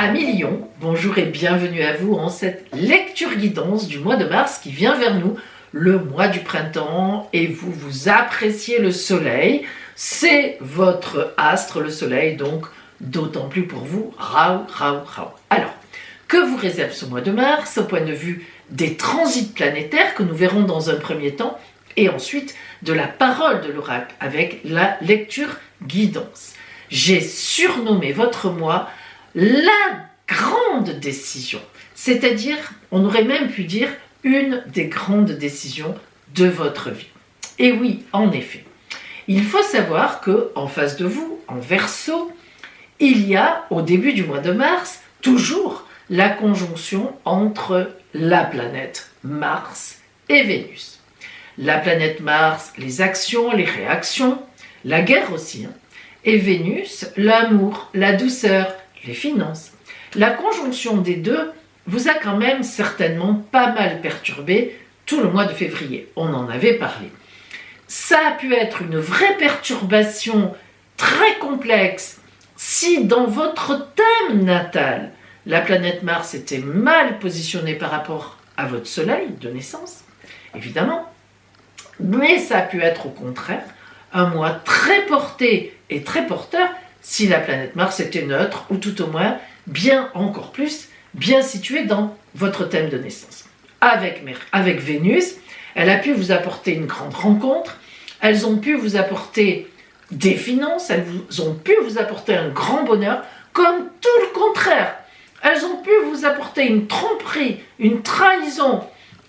Amis Lion, bonjour et bienvenue à vous en cette lecture guidance du mois de mars qui vient vers nous, le mois du printemps, et vous appréciez le soleil. C'est votre astre, le soleil, donc d'autant plus pour vous, Raou. Alors, que vous réserve ce mois de mars au point de vue des transits planétaires que nous verrons dans un premier temps, et ensuite de la parole de l'oracle avec la lecture guidance. J'ai surnommé votre mois la grande décision, c'est-à-dire, on aurait même pu dire, une des grandes décisions de votre vie. Et oui, en effet, il faut savoir qu'en face de vous, en Verseau, il y a, au début du mois de mars, toujours la conjonction entre la planète Mars et Vénus. La planète Mars, les actions, les réactions, la guerre aussi, et Vénus, l'amour, la douceur, les finances. La conjonction des deux vous a quand même certainement pas mal perturbé tout le mois de février. On en avait parlé. Ça a pu être une vraie perturbation très complexe si dans votre thème natal, la planète Mars était mal positionnée par rapport à votre soleil de naissance, évidemment. Mais ça a pu être au contraire un mois très porté et très porteur si la planète Mars était neutre ou tout au moins encore plus bien située dans votre thème de naissance. Avec Vénus, elle a pu vous apporter une grande rencontre, elles ont pu vous apporter des finances, elles ont pu vous apporter un grand bonheur, comme tout le contraire. Elles ont pu vous apporter une tromperie, une trahison,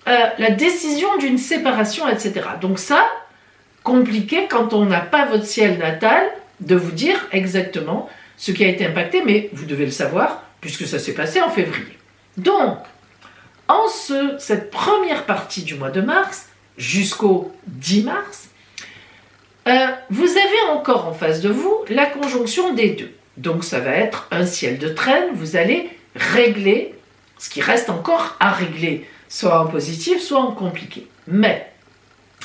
la décision d'une séparation, etc. Donc ça, compliqué quand on n'a pas votre ciel natal, de vous dire exactement ce qui a été impacté, mais vous devez le savoir, puisque ça s'est passé en février. Donc, en cette première partie du mois de mars, jusqu'au 10 mars, vous avez encore en face de vous la conjonction des deux. Donc ça va être un ciel de traîne, vous allez régler ce qui reste encore à régler, soit en positif, soit en compliqué. Mais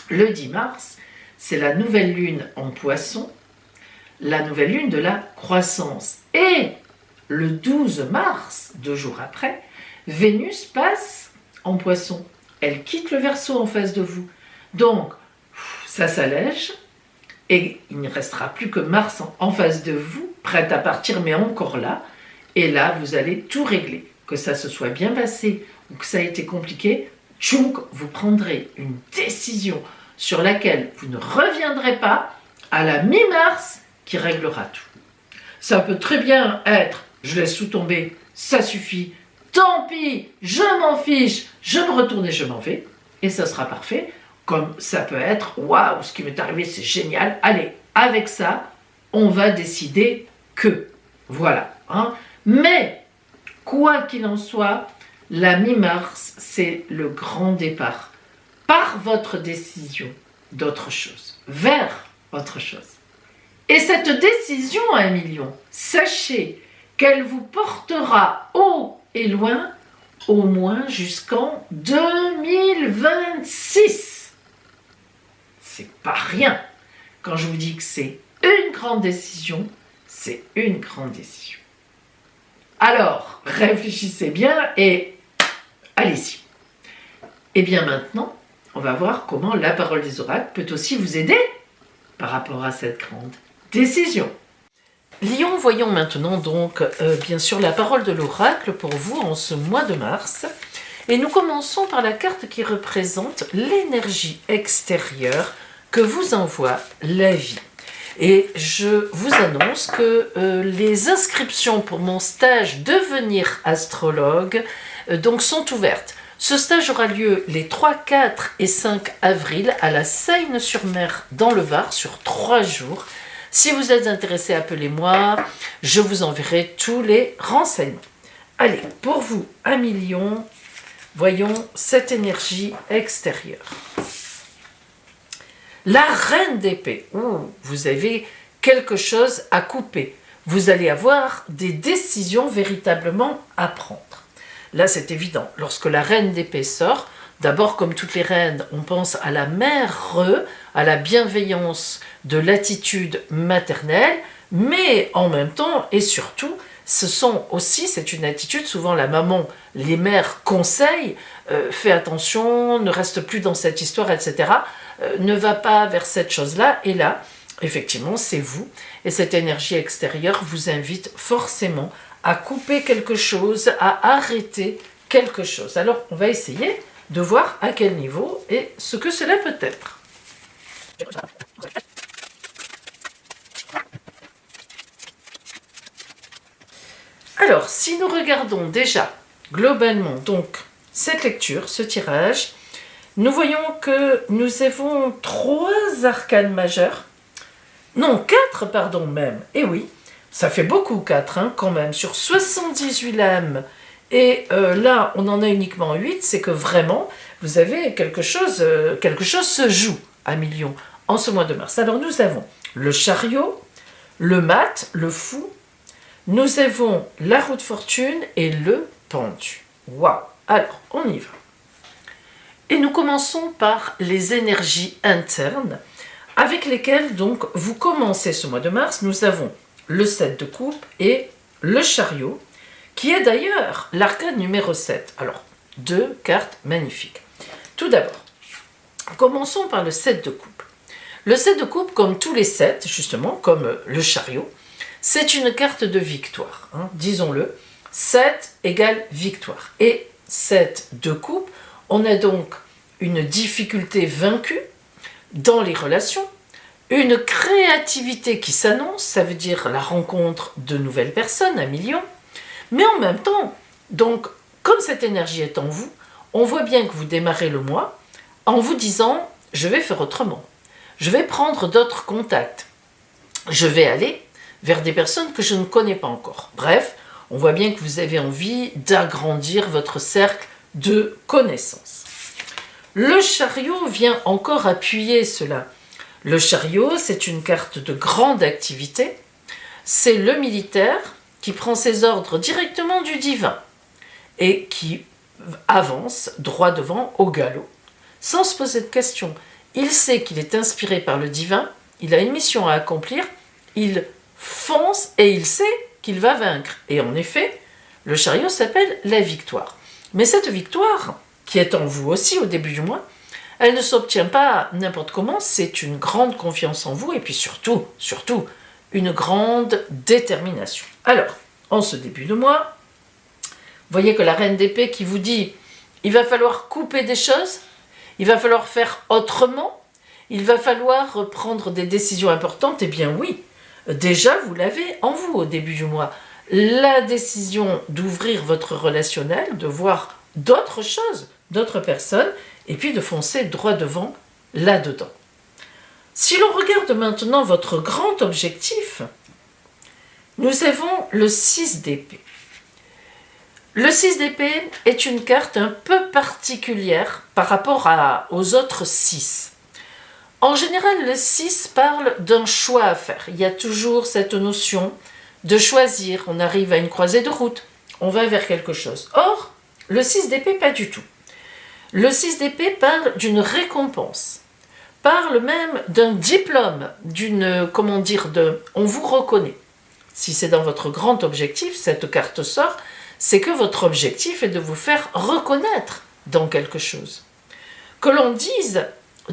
le 10 mars, c'est la nouvelle lune en Poisson, la nouvelle lune de la croissance. Et le 12 mars, 2 jours après, Vénus passe en Poisson. Elle quitte le Verseau en face de vous. Donc, ça s'allège et il ne restera plus que Mars en face de vous, prête à partir, mais encore là. Et là, vous allez tout régler. Que ça se soit bien passé ou que ça a été compliqué, tchouk, vous prendrez une décision sur laquelle vous ne reviendrez pas à la mi-mars qui réglera tout. Ça peut très bien être, je laisse tout tomber, ça suffit, tant pis, je m'en fiche, je me retourne et je m'en vais, et ça sera parfait. Comme ça peut être, waouh, ce qui m'est arrivé, c'est génial, allez, avec ça, on va décider que. Voilà. Mais, quoi qu'il en soit, la mi-mars, c'est le grand départ, par votre décision d'autre chose, vers autre chose. Et cette décision, Amis Lion, sachez qu'elle vous portera haut et loin, au moins jusqu'en 2026. C'est pas rien. Quand je vous dis que c'est une grande décision, c'est une grande décision. Alors, réfléchissez bien et allez-y. Et bien maintenant, on va voir comment la parole des oracles peut aussi vous aider par rapport à cette grande décision. Lion, voyons maintenant donc bien sûr la parole de l'oracle pour vous en ce mois de mars. Et nous commençons par la carte qui représente l'énergie extérieure que vous envoie la vie. Et je vous annonce que les inscriptions pour mon stage Devenir astrologue donc sont ouvertes. Ce stage aura lieu les 3, 4 et 5 avril à la Seine-sur-Mer dans le Var sur 3 jours. Si vous êtes intéressé, appelez-moi, je vous enverrai tous les renseignements. Allez, pour vous, Amis Lion, voyons cette énergie extérieure. La reine d'épée, vous avez quelque chose à couper. Vous allez avoir des décisions véritablement à prendre. Là, c'est évident. Lorsque la reine d'épée sort, d'abord, comme toutes les reines, on pense à la mère, à la bienveillance de l'attitude maternelle, mais en même temps et surtout, ce sont aussi, c'est une attitude, souvent la maman, les mères conseillent, fais attention, ne reste plus dans cette histoire, etc. Ne va pas vers cette chose-là, et là, effectivement, c'est vous, et cette énergie extérieure vous invite forcément à couper quelque chose, à arrêter quelque chose. Alors, on va essayer de voir à quel niveau et ce que cela peut être. Alors, si nous regardons déjà globalement donc cette lecture, ce tirage, nous voyons que nous avons 3 arcanes majeures, non 4 pardon même, et oui, ça fait beaucoup 4 hein, quand même, sur 78 lames, et là on en a uniquement 8, c'est que vraiment vous avez quelque chose se joue à millions en ce mois de mars. Alors nous avons le chariot, le mat, le fou, nous avons la roue de fortune et le pendu. Waouh! Alors, on y va. Et nous commençons par les énergies internes avec lesquelles donc vous commencez ce mois de mars. Nous avons le 7 de coupe et le chariot, qui est d'ailleurs l'arcane numéro 7. Alors, 2 cartes magnifiques. Tout d'abord, commençons par le 7 de coupe. Le 7 de coupe, comme tous les 7, justement, comme le chariot, c'est une carte de victoire, hein, disons-le. 7 égale victoire. Et 7 de coupe, on a donc une difficulté vaincue dans les relations, une créativité qui s'annonce, ça veut dire la rencontre de nouvelles personnes, 1 million, mais en même temps, donc, comme cette énergie est en vous, on voit bien que vous démarrez le mois en vous disant « je vais faire autrement, je vais prendre d'autres contacts, je vais aller vers des personnes que je ne connais pas encore. » Bref, on voit bien que vous avez envie d'agrandir votre cercle de connaissances. Le chariot vient encore appuyer cela. Le chariot, c'est une carte de grande activité. C'est le militaire qui prend ses ordres directement du divin et qui avance droit devant au galop, sans se poser de questions. Il sait qu'il est inspiré par le divin, il a une mission à accomplir, il fonce et il sait qu'il va vaincre. Et en effet, le chariot s'appelle la victoire. Mais cette victoire, qui est en vous aussi au début du mois, elle ne s'obtient pas n'importe comment, c'est une grande confiance en vous et puis surtout, une grande détermination. Alors, en ce début de mois, vous voyez que la reine d'épée qui vous dit « il va falloir couper des choses, il va falloir faire autrement, il va falloir prendre des décisions importantes », eh bien oui, déjà vous l'avez en vous au début du mois. La décision d'ouvrir votre relationnel, de voir d'autres choses, d'autres personnes, et puis de foncer droit devant là-dedans. Si l'on regarde maintenant votre grand objectif, nous avons le 6 d'épée. Le 6 d'épée est une carte un peu particulière par rapport aux autres 6. En général, le 6 parle d'un choix à faire. Il y a toujours cette notion de choisir. On arrive à une croisée de route, on va vers quelque chose. Or, le 6 d'épée, pas du tout. Le 6 d'épée parle d'une récompense, parle même d'un diplôme, on vous reconnaît. Si c'est dans votre grand objectif, cette carte sort, c'est que votre objectif est de vous faire reconnaître dans quelque chose. Que l'on dise,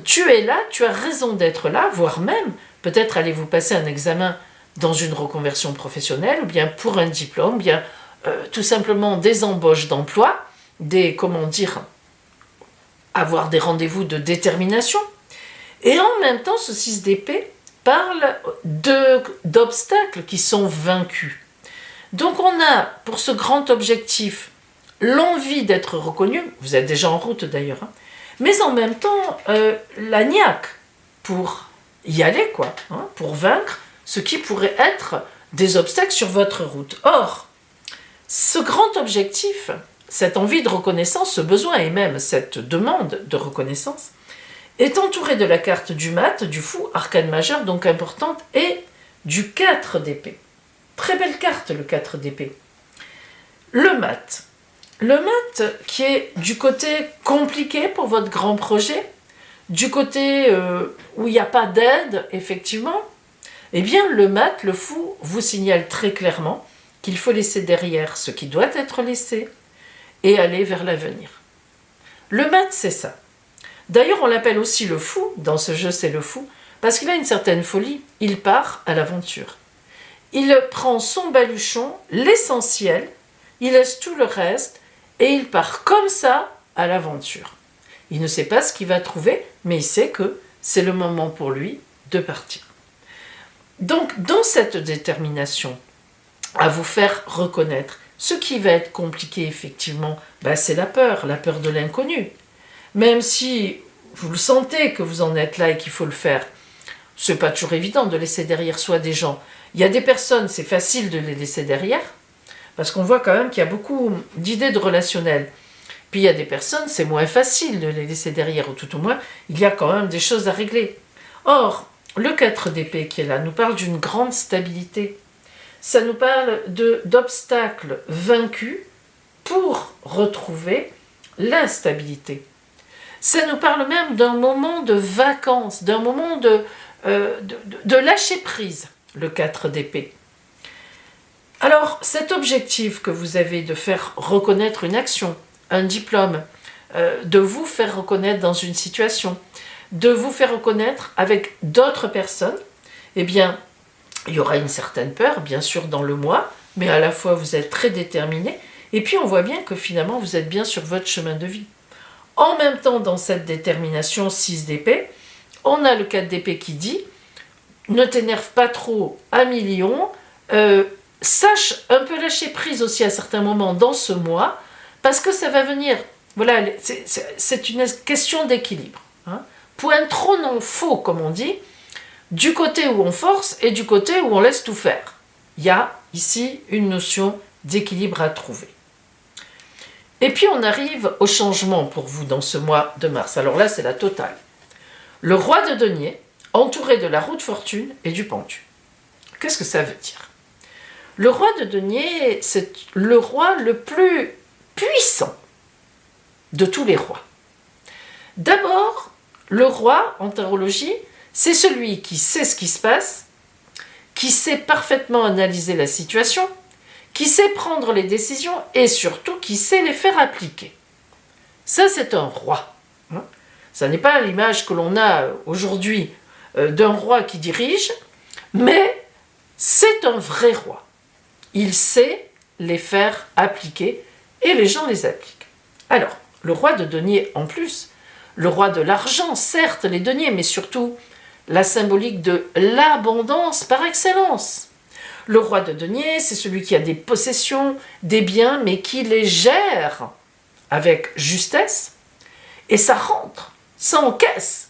tu es là, tu as raison d'être là, voire même, peut-être allez-vous passer un examen dans une reconversion professionnelle, ou bien pour un diplôme, bien tout simplement des embauches d'emploi, avoir des rendez-vous de détermination. Et en même temps, ce 6 d'épée parle d'obstacles qui sont vaincus. Donc on a, pour ce grand objectif, l'envie d'être reconnu, vous êtes déjà en route d'ailleurs, hein, mais en même temps, la niaque pour y aller, pour vaincre ce qui pourrait être des obstacles sur votre route. Or, ce grand objectif, cette envie de reconnaissance, ce besoin et même cette demande de reconnaissance, est entouré de la carte du mat, du fou, arcane majeur, donc importante, et du 4 d'épée. Très belle carte, le 4 d'épée. Le mat. Le mat qui est du côté compliqué pour votre grand projet, du côté où il n'y a pas d'aide, effectivement, eh bien le mat, le fou, vous signale très clairement qu'il faut laisser derrière ce qui doit être laissé et aller vers l'avenir. Le maître, c'est ça. D'ailleurs, on l'appelle aussi le fou, dans ce jeu c'est le fou, parce qu'il a une certaine folie, il part à l'aventure. Il prend son baluchon, l'essentiel, il laisse tout le reste, et il part comme ça à l'aventure. Il ne sait pas ce qu'il va trouver, mais il sait que c'est le moment pour lui de partir. Donc, dans cette détermination à vous faire reconnaître, ce qui va être compliqué, effectivement, c'est la peur de l'inconnu. Même si vous le sentez que vous en êtes là et qu'il faut le faire, c'est pas toujours évident de laisser derrière soi des gens. Il y a des personnes, c'est facile de les laisser derrière, parce qu'on voit quand même qu'il y a beaucoup d'idées de relationnel. Puis il y a des personnes, c'est moins facile de les laisser derrière, ou tout au moins, il y a quand même des choses à régler. Or, le 4 d'épée qui est là nous parle d'une grande stabilité. Ça nous parle d'obstacles vaincus pour retrouver l'instabilité. Ça nous parle même d'un moment de vacances, d'un moment de lâcher prise, le 4 d'épée. Alors, cet objectif que vous avez de faire reconnaître une action, un diplôme, de vous faire reconnaître dans une situation, de vous faire reconnaître avec d'autres personnes, eh bien, il y aura une certaine peur, bien sûr, dans le moi, mais à la fois vous êtes très déterminé, et puis on voit bien que finalement vous êtes bien sur votre chemin de vie. En même temps, dans cette détermination 6 d'épée, on a le 4 d'épée qui dit « Ne t'énerve pas trop à million, sache un peu lâcher prise aussi à certains moments dans ce mois, parce que ça va venir. » Voilà, c'est une question d'équilibre. Hein. Point trop non faux, comme on dit, du côté où on force et du côté où on laisse tout faire. Il y a ici une notion d'équilibre à trouver. Et puis on arrive au changement pour vous dans ce mois de mars. Alors là, c'est la totale. Le roi de denier, entouré de la roue de fortune et du pendu. Qu'est-ce que ça veut dire? Le roi de denier, c'est le roi le plus puissant de tous les rois. D'abord, le roi, en tarologie, c'est celui qui sait ce qui se passe, qui sait parfaitement analyser la situation, qui sait prendre les décisions et surtout qui sait les faire appliquer. Ça, c'est un roi. Ça n'est pas l'image que l'on a aujourd'hui d'un roi qui dirige, mais c'est un vrai roi. Il sait les faire appliquer et les gens les appliquent. Alors, le roi de denier en plus, le roi de l'argent, certes, les deniers, mais surtout la symbolique de l'abondance par excellence. Le roi de denier, c'est celui qui a des possessions, des biens, mais qui les gère avec justesse, et ça rentre, ça encaisse,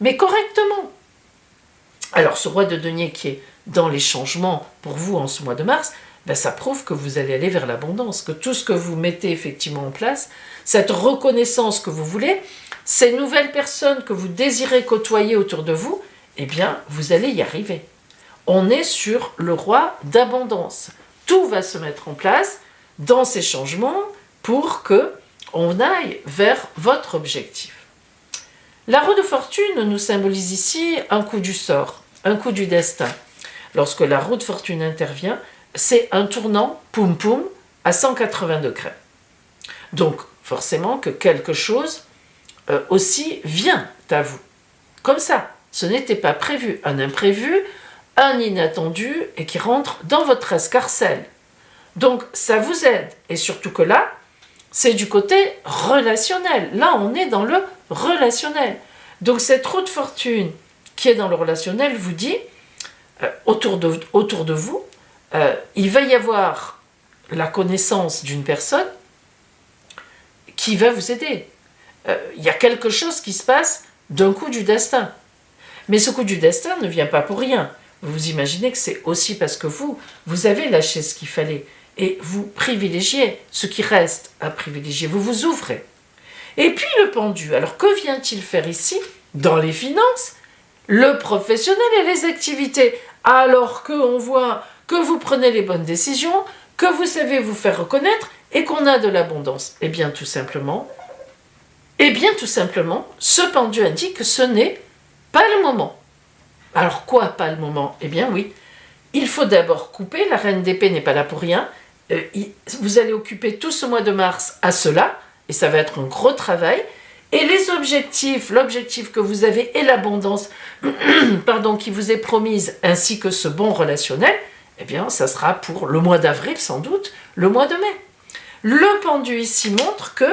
mais correctement. Alors ce roi de denier qui est dans les changements pour vous en ce mois de mars, ça prouve que vous allez aller vers l'abondance, que tout ce que vous mettez effectivement en place, cette reconnaissance que vous voulez, ces nouvelles personnes que vous désirez côtoyer autour de vous, eh bien, vous allez y arriver. On est sur le roi d'abondance. Tout va se mettre en place dans ces changements pour que on aille vers votre objectif. La roue de fortune nous symbolise ici un coup du sort, un coup du destin. Lorsque la roue de fortune intervient, c'est un tournant, poum poum, à 180 degrés. Donc, forcément que quelque chose aussi vient à vous. Comme ça, ce n'était pas prévu. Un imprévu, un inattendu, et qui rentre dans votre escarcelle. Donc, ça vous aide. Et surtout que là, c'est du côté relationnel. Là, on est dans le relationnel. Donc, cette roue de fortune qui est dans le relationnel vous dit, autour de vous, il va y avoir la connaissance d'une personne qui va vous aider. Il y a quelque chose qui se passe d'un coup du destin. Mais ce coup du destin ne vient pas pour rien. Vous imaginez que c'est aussi parce que vous avez lâché ce qu'il fallait et vous privilégiez ce qui reste à privilégier. Vous vous ouvrez. Et puis le pendu. Alors que vient-il faire ici? Dans les finances, le professionnel et les activités. Alors qu'on voit que vous prenez les bonnes décisions, que vous savez vous faire reconnaître et qu'on a de l'abondance. Eh bien tout simplement, ce pendu indique que ce n'est pas le moment. Alors quoi, pas le moment? Eh bien oui, il faut d'abord couper, la reine d'épée n'est pas là pour rien. Vous allez occuper tout ce mois de mars à cela, et ça va être un gros travail. Et les objectifs, l'objectif que vous avez et l'abondance pardon, qui vous est promise, ainsi que ce bon relationnel, eh bien, ça sera pour le mois d'avril sans doute, le mois de mai. Le pendu ici montre que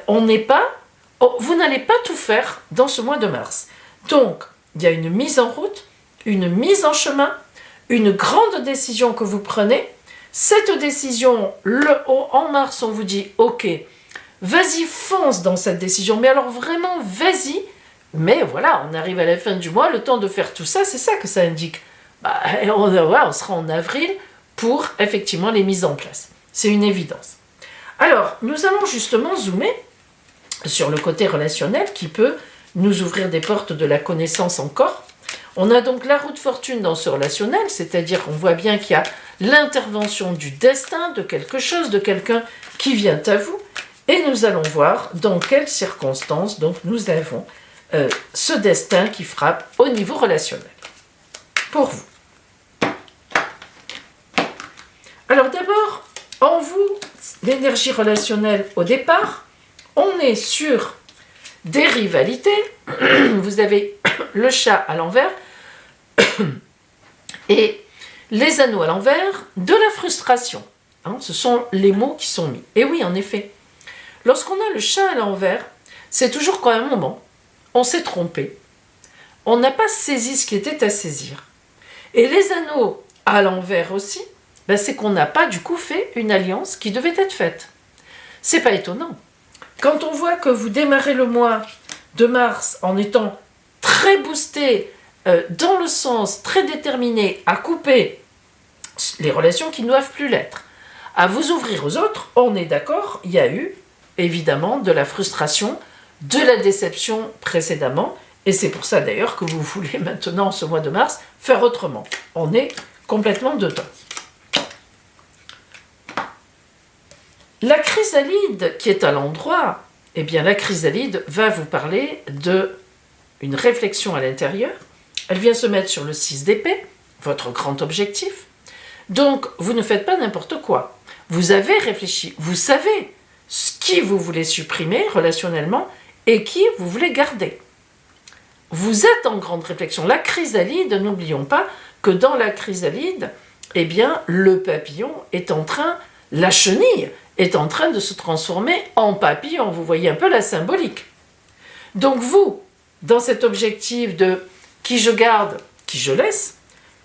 vous n'allez pas tout faire dans ce mois de mars. Donc, il y a une mise en route, une mise en chemin, une grande décision que vous prenez. Cette décision, en mars, on vous dit, ok, vas-y, fonce dans cette décision, mais alors vraiment, vas-y. Mais voilà, on arrive à la fin du mois, le temps de faire tout ça, c'est ça que ça indique. On sera en avril pour effectivement les mises en place. C'est une évidence. Alors, nous allons justement zoomer sur le côté relationnel qui peut nous ouvrir des portes de la connaissance encore. On a donc la roue de fortune dans ce relationnel, c'est-à-dire qu'on voit bien qu'il y a l'intervention du destin, de quelque chose, de quelqu'un qui vient à vous. Et nous allons voir dans quelles circonstances donc nous avons ce destin qui frappe au niveau relationnel. Pour vous. Alors d'abord, en vous, l'énergie relationnelle au départ, on est sur des rivalités. Vous avez le chat à l'envers et les anneaux à l'envers, de la frustration. Ce sont les mots qui sont mis. Et oui, en effet, lorsqu'on a le chat à l'envers, c'est toujours quand même un moment, on s'est trompé, on n'a pas saisi ce qui était à saisir. Et les anneaux à l'envers aussi, c'est qu'on n'a pas du coup fait une alliance qui devait être faite. C'est pas étonnant. Quand on voit que vous démarrez le mois de mars en étant très boosté, dans le sens très déterminé à couper les relations qui ne doivent plus l'être, à vous ouvrir aux autres, on est d'accord, il y a eu évidemment de la frustration, de la déception précédemment, et c'est pour ça d'ailleurs que vous voulez maintenant, ce mois de mars, faire autrement. On est complètement dedans. La chrysalide qui est à l'endroit, eh bien la chrysalide va vous parler d'une réflexion à l'intérieur. Elle vient se mettre sur le 6 d'épée, votre grand objectif. Donc, vous ne faites pas n'importe quoi. Vous avez réfléchi, vous savez qui vous voulez supprimer relationnellement et qui vous voulez garder. Vous êtes en grande réflexion. La chrysalide, n'oublions pas que dans la chrysalide, eh bien, le papillon est en train, la chenille est en train de se transformer en papillon. Vous voyez un peu la symbolique. Donc vous, dans cet objectif de qui je garde, qui je laisse,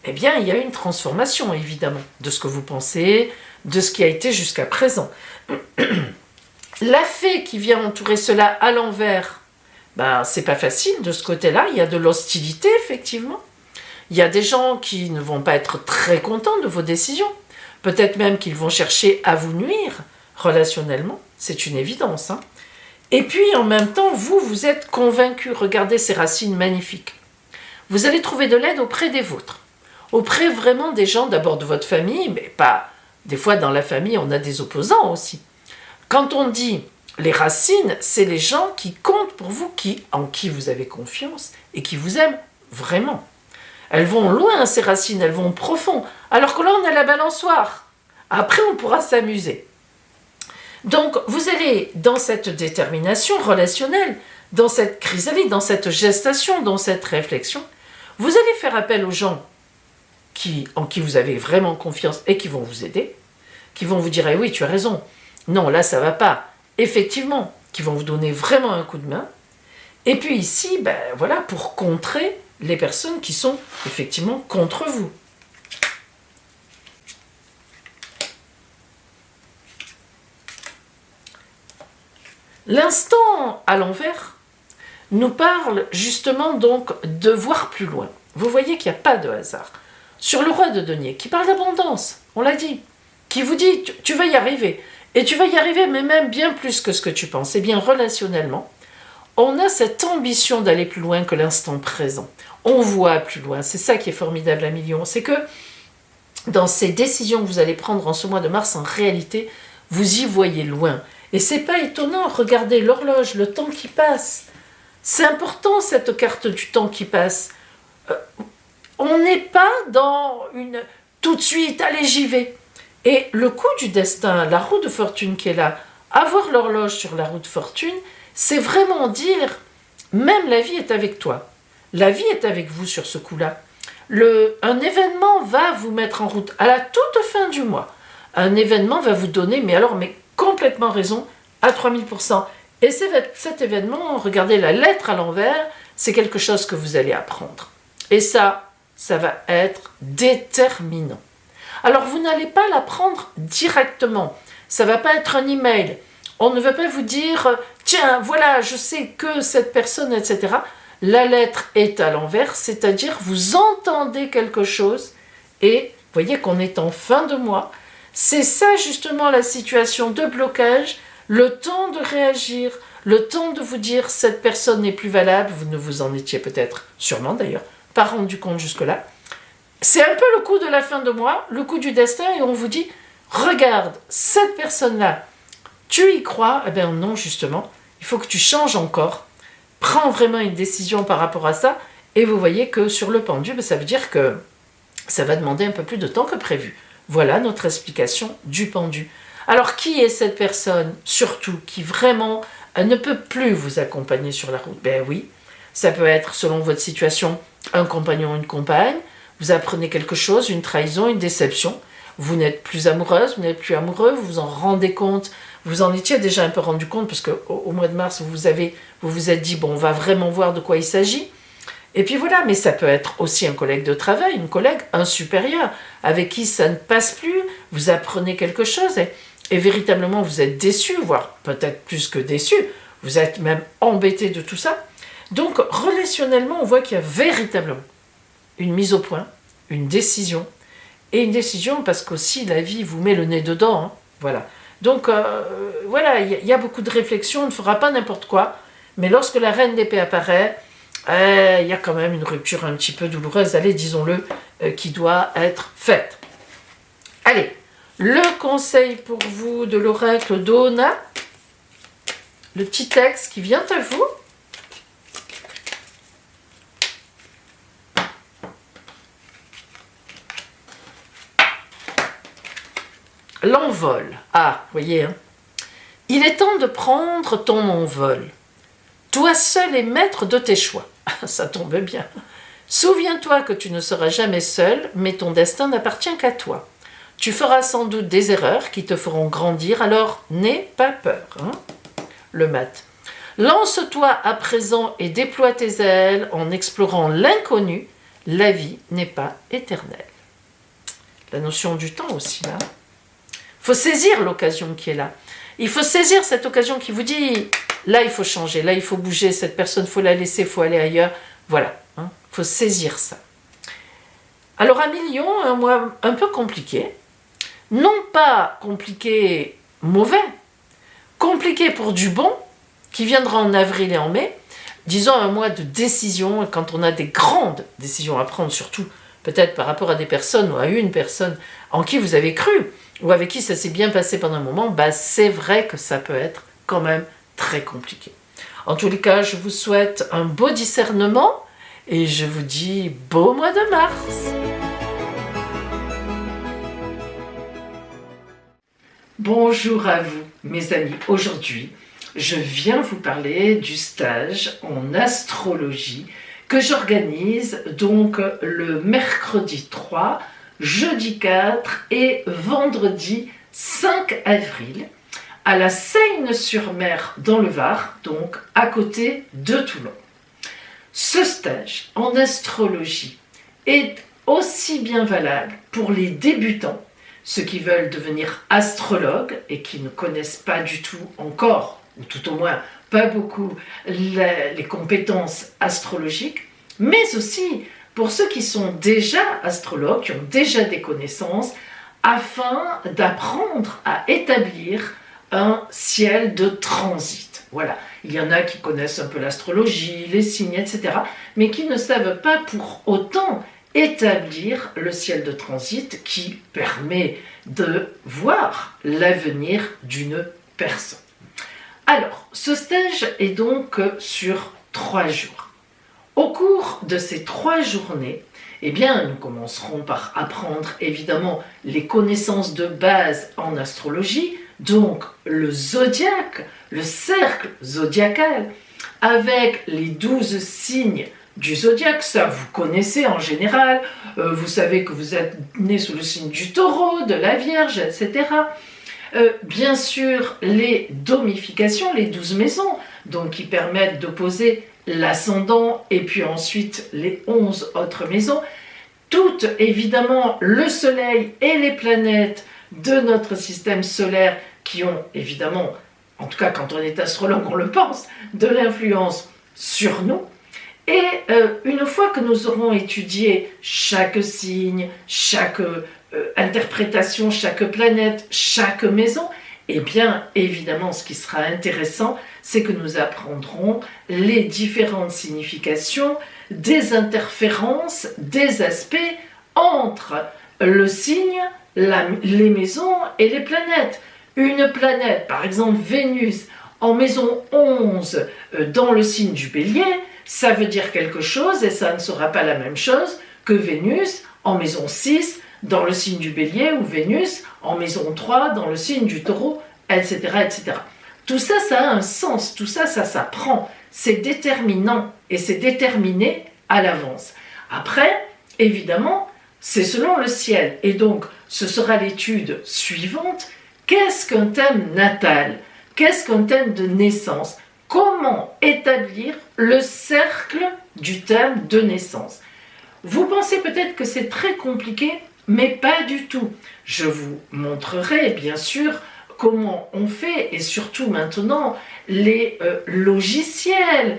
eh bien, il y a une transformation, évidemment, de ce que vous pensez, de ce qui a été jusqu'à présent. La fée qui vient entourer cela à l'envers, c'est pas facile de ce côté-là. Il y a de l'hostilité, effectivement. Il y a des gens qui ne vont pas être très contents de vos décisions. Peut-être même qu'ils vont chercher à vous nuire relationnellement. C'est une évidence. Et puis, en même temps, vous êtes convaincu. Regardez ces racines magnifiques. Vous allez trouver de l'aide auprès des vôtres. Auprès vraiment des gens, d'abord de votre famille, mais pas... Des fois, dans la famille, on a des opposants aussi. Quand on dit les racines, c'est les gens qui comptent pour vous, en qui vous avez confiance et qui vous aiment vraiment. Elles vont loin, ces racines, elles vont profond. Alors que là, on a la balançoire. Après, on pourra s'amuser. Donc, vous allez dans cette détermination relationnelle, dans cette chrysalide, dans cette gestation, dans cette réflexion, vous allez faire appel aux gens en qui vous avez vraiment confiance et qui vont vous aider, qui vont vous dire « oui, tu as raison, non, là, ça ne va pas », effectivement, qui vont vous donner vraiment un coup de main. Et puis ici, voilà, pour contrer les personnes qui sont effectivement contre vous. L'instant à l'envers nous parle justement donc de voir plus loin. Vous voyez qu'il n'y a pas de hasard. Sur le roi de denier, qui parle d'abondance, on l'a dit, qui vous dit tu vas y arriver. Et tu vas y arriver, mais même bien plus que ce que tu penses. Et bien relationnellement, on a cette ambition d'aller plus loin que l'instant présent. On voit plus loin. C'est ça qui est formidable à Million. C'est que dans ces décisions que vous allez prendre en ce mois de mars, en réalité, vous y voyez loin. Et c'est pas étonnant. Regardez l'horloge, le temps qui passe. C'est important cette carte du temps qui passe. On On n'est pas dans une tout de suite, allez j'y vais. Et le coup du destin, la roue de fortune qui est là, avoir l'horloge sur la roue de fortune, c'est vraiment dire, même la vie est avec toi. La vie est avec vous sur ce coup-là. Un événement va vous mettre en route à la toute fin du mois. Un événement va vous donner, mais complètement raison, à 3000%. Et cet événement, regardez la lettre à l'envers, c'est quelque chose que vous allez apprendre. Et ça va être déterminant. Alors vous n'allez pas l'apprendre directement. Ça ne va pas être un email. On ne va pas vous dire, tiens, voilà, je sais que cette personne, etc. La lettre est à l'envers, c'est-à-dire vous entendez quelque chose et vous voyez qu'on est en fin de mois. C'est ça justement la situation de blocage, le temps de réagir, le temps de vous dire cette personne n'est plus valable, vous ne vous en étiez peut-être, sûrement d'ailleurs, pas rendu compte jusque-là. C'est un peu le coup de la fin de mois, le coup du destin, et on vous dit, regarde, cette personne-là, tu y crois? Eh bien non, justement, il faut que tu changes encore, prends vraiment une décision par rapport à ça, et vous voyez que sur le pendu, ça veut dire que ça va demander un peu plus de temps que prévu. Voilà notre explication du pendu. Alors, qui est cette personne, surtout, qui vraiment ne peut plus vous accompagner sur la route? Ben oui, ça peut être, selon votre situation, un compagnon, une compagne, vous apprenez quelque chose, une trahison, une déception, vous n'êtes plus amoureuse, vous n'êtes plus amoureux, vous vous en rendez compte, vous en étiez déjà un peu rendu compte, parce qu'au mois de mars, vous vous êtes dit, bon, on va vraiment voir de quoi il s'agit. Et puis voilà, mais ça peut être aussi un collègue de travail, une collègue, un supérieur, avec qui ça ne passe plus, vous apprenez quelque chose, et véritablement vous êtes déçu, voire peut-être plus que déçu, vous êtes même embêté de tout ça. Donc relationnellement, on voit qu'il y a véritablement une mise au point, une décision, et une décision parce qu'aussi la vie vous met le nez dedans, hein, voilà. Donc voilà, il y a beaucoup de réflexion, on ne fera pas n'importe quoi, mais lorsque la reine d'épée apparaît, il y a quand même une rupture un petit peu douloureuse, allez, disons-le, qui doit être faite. Allez, le conseil pour vous de l'oracle d'Ona, le petit texte qui vient à vous. L'envol. Ah, voyez, hein. Il est temps de prendre ton envol. Toi seul es maître de tes choix. Ça tombe bien. Souviens-toi que tu ne seras jamais seul, mais ton destin n'appartient qu'à toi. Tu feras sans doute des erreurs qui te feront grandir, alors n'aie pas peur. Hein, le mat. Lance-toi à présent et déploie tes ailes en explorant l'inconnu. La vie n'est pas éternelle. La notion du temps aussi, là. Il faut saisir l'occasion qui est là. Il faut saisir cette occasion qui vous dit, là il faut changer, là il faut bouger, cette personne, il faut la laisser, il faut aller ailleurs. Voilà, hein, il faut saisir ça. Alors à Million, un mois un peu compliqué. Non pas compliqué mauvais, compliqué pour du bon, qui viendra en avril et en mai. Disons un mois de décision, quand on a des grandes décisions à prendre, surtout peut-être par rapport à des personnes ou à une personne en qui vous avez cru, ou avec qui ça s'est bien passé pendant un moment, c'est vrai que ça peut être quand même très compliqué. En tous les cas, je vous souhaite un beau discernement et je vous dis beau mois de mars. Bonjour à vous, mes amis. Aujourd'hui, je viens vous parler du stage en astrologie que j'organise donc le mercredi 3, jeudi 4 et vendredi 5 avril à la Seyne-sur-Mer dans le Var, donc à côté de Toulon. Ce stage en astrologie est aussi bien valable pour les débutants, ceux qui veulent devenir astrologues et qui ne connaissent pas du tout encore, ou tout au moins pas beaucoup, les compétences astrologiques, mais aussi pour ceux qui sont déjà astrologues, qui ont déjà des connaissances, afin d'apprendre à établir un ciel de transit. Voilà, il y en a qui connaissent un peu l'astrologie, les signes, etc., mais qui ne savent pas pour autant établir le ciel de transit qui permet de voir l'avenir d'une personne. Alors, ce stage est donc sur 3 jours. Au cours de ces 3 journées, Eh bien, nous commencerons par apprendre évidemment les connaissances de base en astrologie, donc le zodiaque, le cercle zodiacal, avec les 12 signes du zodiaque, ça vous connaissez en général, vous savez que vous êtes né sous le signe du taureau, de la Vierge, etc. Bien sûr, les domifications, les 12 maisons, donc qui permettent d'opposer l'ascendant et puis ensuite les 11 autres maisons. Toutes, évidemment, le soleil et les planètes de notre système solaire qui ont, évidemment, en tout cas quand on est astrologue, on le pense, de l'influence sur nous. Et une fois que nous aurons étudié chaque signe, chaque interprétation, chaque planète, chaque maison, eh bien, évidemment, ce qui sera intéressant, c'est que nous apprendrons les différentes significations des interférences, des aspects entre le signe, les maisons et les planètes. Une planète, par exemple Vénus, en maison 11 dans le signe du Bélier, ça veut dire quelque chose et ça ne sera pas la même chose que Vénus en maison 6 dans le signe du Bélier ou Vénus en maison 3 dans le signe du Taureau, etc. etc. Tout ça, ça a un sens, tout ça, ça s'apprend, c'est déterminant et c'est déterminé à l'avance. Après, évidemment, c'est selon le ciel et donc ce sera l'étude suivante. Qu'est-ce qu'un thème natal? Qu'est-ce qu'un thème de naissance? Comment établir le cercle du thème de naissance? Vous pensez peut-être que c'est très compliqué, mais pas du tout. Je vous montrerai bien sûr comment on fait et surtout maintenant les logiciels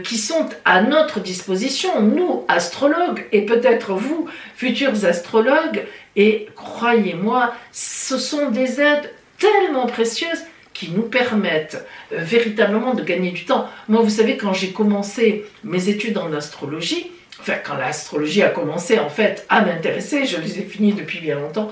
qui sont à notre disposition, nous astrologues et peut-être vous futurs astrologues, et croyez-moi, ce sont des aides tellement précieuses qui nous permettent véritablement de gagner du temps. Moi, vous savez, quand j'ai commencé mes études en astrologie, enfin quand l'astrologie a commencé en fait à m'intéresser, je les ai finies depuis bien longtemps,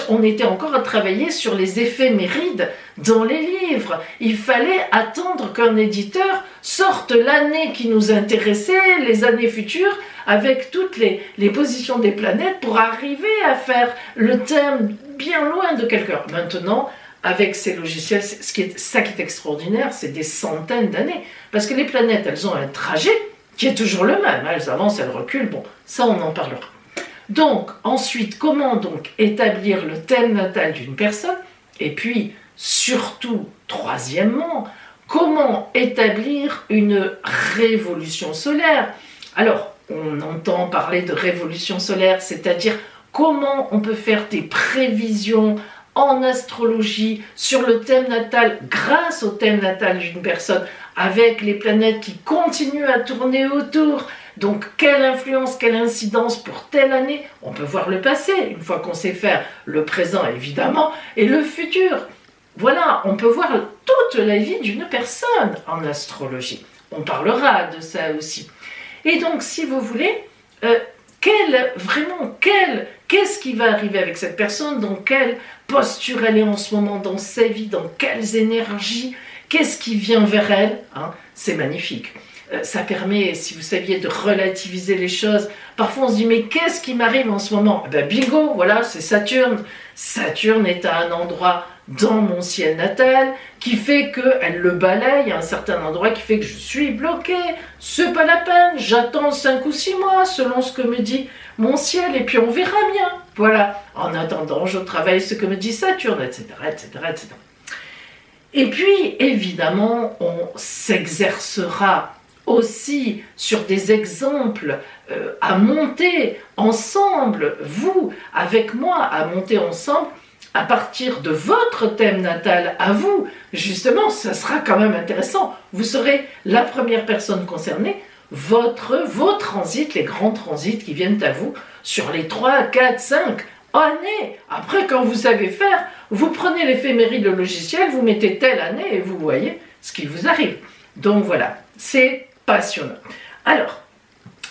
on était encore à travailler sur les éphémérides dans les livres. Il fallait attendre qu'un éditeur sorte l'année qui nous intéressait, les années futures, avec toutes les positions des planètes pour arriver à faire le thème bien loin de quelqu'un. Maintenant, avec ces logiciels, ça qui est extraordinaire, c'est des centaines d'années. Parce que les planètes, elles ont un trajet qui est toujours le même. Elles avancent, elles reculent, bon, ça on en parlera. Donc, ensuite, comment donc établir le thème natal d'une personne? Et puis, surtout, troisièmement, comment établir une révolution solaire? Alors, on entend parler de révolution solaire, c'est-à-dire comment on peut faire des prévisions en astrologie sur le thème natal grâce au thème natal d'une personne avec les planètes qui continuent à tourner autour. Donc, quelle influence, quelle incidence pour telle année? On peut voir le passé, une fois qu'on sait faire le présent évidemment, et le futur. Voilà, on peut voir toute la vie d'une personne en astrologie. On parlera de ça aussi. Et donc, si vous voulez, qu'est-ce qui va arriver avec cette personne? Dans quelle posture elle est en ce moment dans sa vie? Dans quelles énergies? Qu'est-ce qui vient vers elle? C'est magnifique. Ça permet, si vous saviez, de relativiser les choses. Parfois on se dit, mais qu'est-ce qui m'arrive en ce moment? Bingo, voilà, c'est Saturne. Saturne est à un endroit dans mon ciel natal qui fait qu'elle le balaye à un certain endroit qui fait que je suis bloquée. C'est pas la peine, j'attends 5 ou 6 mois selon ce que me dit mon ciel et puis on verra bien. Voilà, en attendant, je travaille ce que me dit Saturne, etc., etc., etc. Et puis, évidemment, on s'exercera aussi sur des exemples à monter ensemble, vous, avec moi, à monter ensemble à partir de votre thème natal à vous. Justement, ça sera quand même intéressant. Vous serez la première personne concernée, vos transits, les grands transits qui viennent à vous sur les 3, 4, 5 années. Après, quand vous savez faire, vous prenez l'éphéméride, le logiciel, vous mettez telle année et vous voyez ce qui vous arrive. Donc voilà, c'est passionnant. Alors,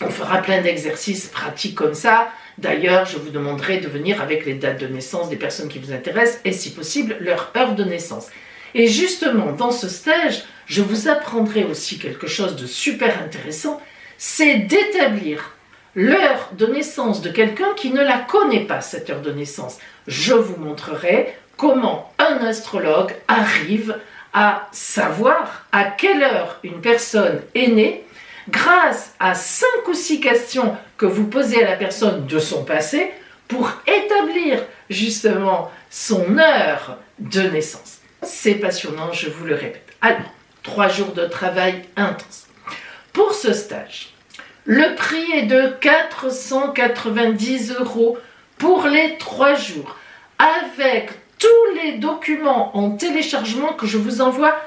on fera plein d'exercices pratiques comme ça. D'ailleurs, je vous demanderai de venir avec les dates de naissance des personnes qui vous intéressent et si possible, leur heure de naissance. Et justement, dans ce stage, je vous apprendrai aussi quelque chose de super intéressant, c'est d'établir l'heure de naissance de quelqu'un qui ne la connaît pas, cette heure de naissance. Je vous montrerai comment un astrologue arrive à savoir à quelle heure une personne est née grâce à 5 ou 6 questions que vous posez à la personne de son passé pour établir justement son heure de naissance. C'est passionnant, je vous le répète. Alors, 3 jours de travail intense. Pour ce stage, le prix est de 490 € pour les 3 jours, avec tous les documents en téléchargement que je vous envoie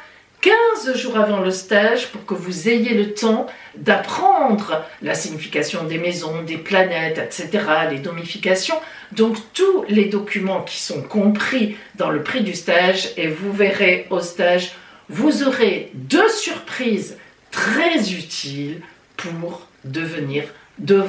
15 jours avant le stage pour que vous ayez le temps d'apprendre la signification des maisons, des planètes, etc., les domifications. Donc tous les documents qui sont compris dans le prix du stage, et vous verrez au stage, vous aurez 2 surprises très utiles pour devenir de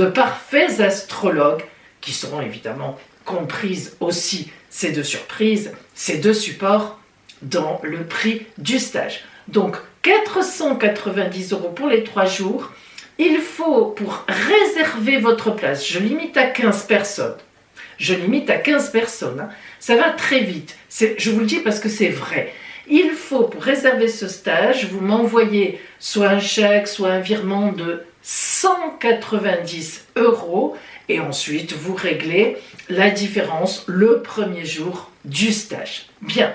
parfaits astrologues qui seront évidemment comprises aussi, ces 2 surprises, ces 2 supports dans le prix du stage. Donc 490 € pour les 3 jours. Il faut, pour réserver votre place, je limite à 15 personnes. Je limite à 15 personnes. Ça va très vite. Je vous le dis parce que c'est vrai. Il faut, pour réserver ce stage, vous m'envoyez soit un chèque, soit un virement de 190 € et ensuite vous réglez la différence le premier jour du stage. Bien.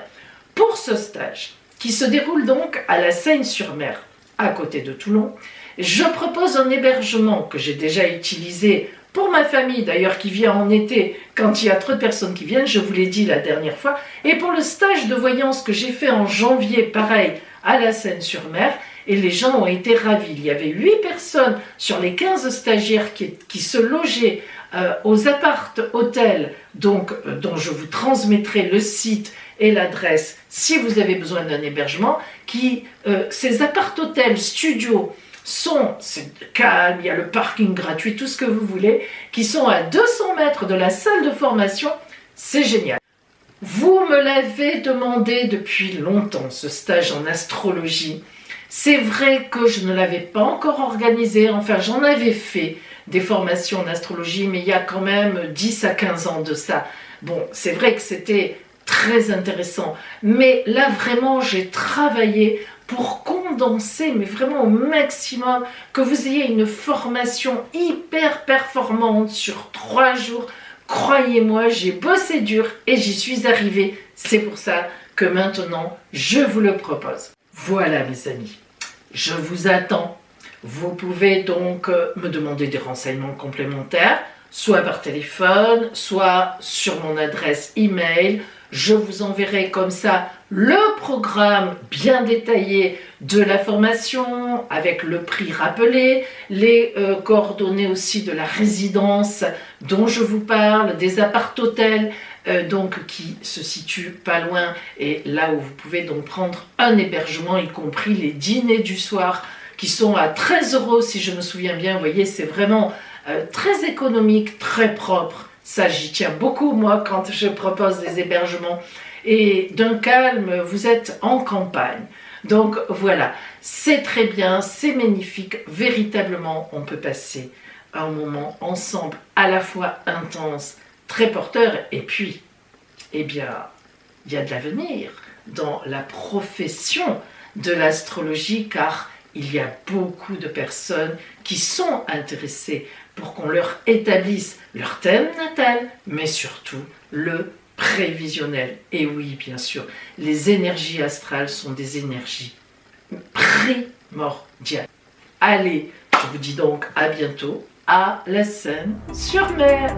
Pour ce stage, qui se déroule donc à la Seine-sur-Mer, à côté de Toulon, je propose un hébergement que j'ai déjà utilisé pour ma famille, d'ailleurs, qui vient en été, quand il y a trop de personnes qui viennent, je vous l'ai dit la dernière fois, et pour le stage de voyance que j'ai fait en janvier, pareil, à la Seine-sur-Mer, et les gens ont été ravis. Il y avait 8 personnes sur les 15 stagiaires qui se logeaient aux appart-hôtels, dont je vous transmettrai le site et l'adresse si vous avez besoin d'un hébergement. Ces appart-hôtels studios c'est calme, il y a le parking gratuit, tout ce que vous voulez, qui sont à 200 mètres de la salle de formation. C'est génial. Vous me l'avez demandé depuis longtemps, ce stage en astrologie. C'est vrai que je ne l'avais pas encore organisé, enfin j'en avais fait des formations en astrologie, mais il y a quand même 10 à 15 ans de ça. Bon, c'est vrai que c'était très intéressant, mais là vraiment j'ai travaillé pour condenser, mais vraiment au maximum, que vous ayez une formation hyper performante sur 3 jours. Croyez-moi, j'ai bossé dur et j'y suis arrivée. C'est pour ça que maintenant, je vous le propose. Voilà mes amis, je vous attends. Vous pouvez donc me demander des renseignements complémentaires, soit par téléphone, soit sur mon adresse email. Je vous enverrai comme ça le programme bien détaillé de la formation avec le prix rappelé, les coordonnées aussi de la résidence dont je vous parle, des appart-hôtels donc qui se situent pas loin et là où vous pouvez donc prendre un hébergement, y compris les dîners du soir qui sont à 13 € si je me souviens bien. Vous voyez, c'est vraiment très économique, très propre. Ça, j'y tiens beaucoup, moi, quand je propose des hébergements. Et d'un calme, vous êtes en campagne. Donc, voilà, c'est très bien, c'est magnifique. Véritablement, on peut passer un moment ensemble à la fois intense, très porteur. Et puis, eh bien, il y a de l'avenir dans la profession de l'astrologie, car il y a beaucoup de personnes qui sont intéressées pour qu'on leur établisse leur thème natal, mais surtout le prévisionnel. Et oui, bien sûr, les énergies astrales sont des énergies primordiales. Allez, je vous dis donc à bientôt à la Seine-sur-Mer.